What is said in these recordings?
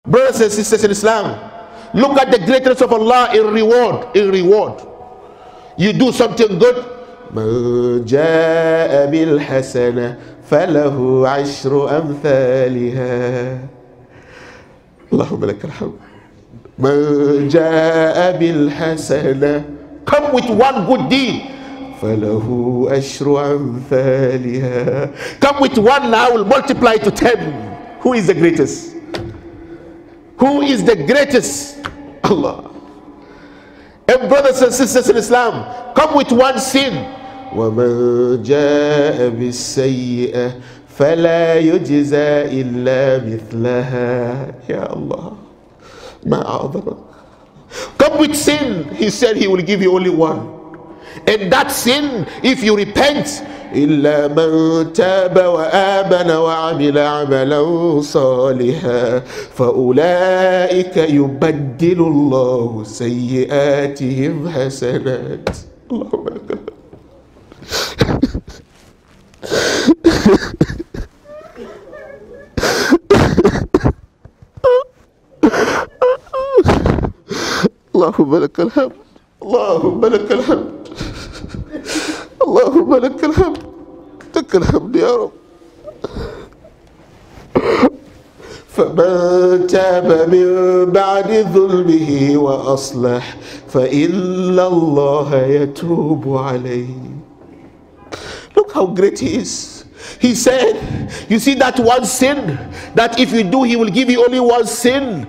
Brothers and sisters in Islam, look at the greatness of Allah in reward. In reward, you do something good. من جاء بالحسنة فله عشر أمثالها. اللهم لك الحمد. من جاء بالحسنة, come with one good deed. فله عشر أمثالها. Come with one, I will multiply to 10. Who is the greatest? Who is the greatest? Allah. And brothers and sisters in Islam, come with one sin. وَمَنْ جَاءَ بِالسَّيِّئَةِ فَلَا يُجْزَى إِلَّا مِثْلَهَا. Ya Allah. مَا أَعْظَمَكَ. Come with sin. He said he will give you only one. And that sin, if you repent, إلا من تاب وآمن وعمل عملا صالحا فأولئك يبدل الله سيئاتهم حسنات. اللهم لك الحمد. اللهم لك الحمد. اللهم لك الحمد. اللهم لك الحمد. لك الحمد يا رب. فمن تاب من بعد ظلمه وأصلح فإن الله يتوب عليه. Look how great he is. He said, you see that one sin, that if you do, he will give you only one sin.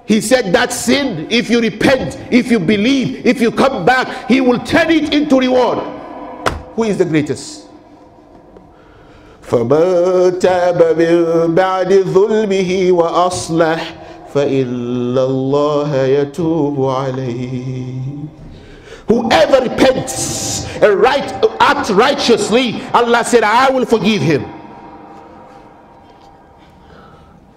He said that sin, if you repent, if you believe, if you come back, he will turn it into reward. Who is the greatest? فَمَنْ تَابَ مِنْ بَعْدِ ظُلْمِهِ وَأَصْلَحَ فَإِنَّ اللَّهَ يَتُوبُ عَلَيْهِ. Whoever repents and acts righteously, Allah said, I will forgive him.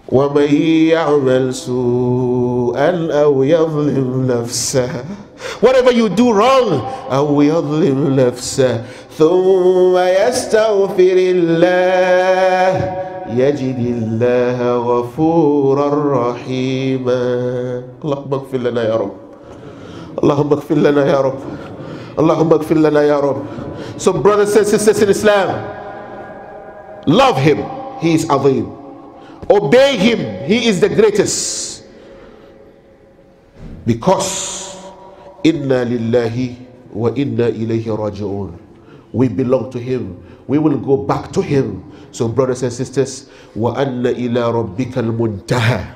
وَمَنْ يَعْمَلْ سُوءًا أَوْ يَظْلِمْ نَفْسَهُ. Whatever you do wrong, أَوْ يَظْلِمْ نَفْسَهُ ثُمَّ يَسْتَغْفِرِ اللَّهَ يَجِدِ اللَّهَ غَفُورًا رَحِيمًا. اللهم اغفر لنا يا رب. اللهم اغفر لنا يا رب. اللهم اغفر لنا يا رب. So brothers and sisters in Islam, love him, he is azim. Obey him, he is the greatest. Because inna lillahi wa inna ilayhi raji'un. We belong to him, we will go back to him. So brothers and sisters, wa anna ila rabbika al-muntaha.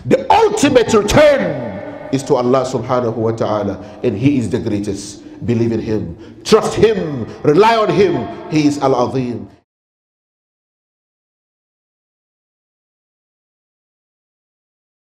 The ultimate return is to Allah subhanahu wa ta'ala, and he is the greatest. Believe in him, trust him, rely on him. He is al-azim.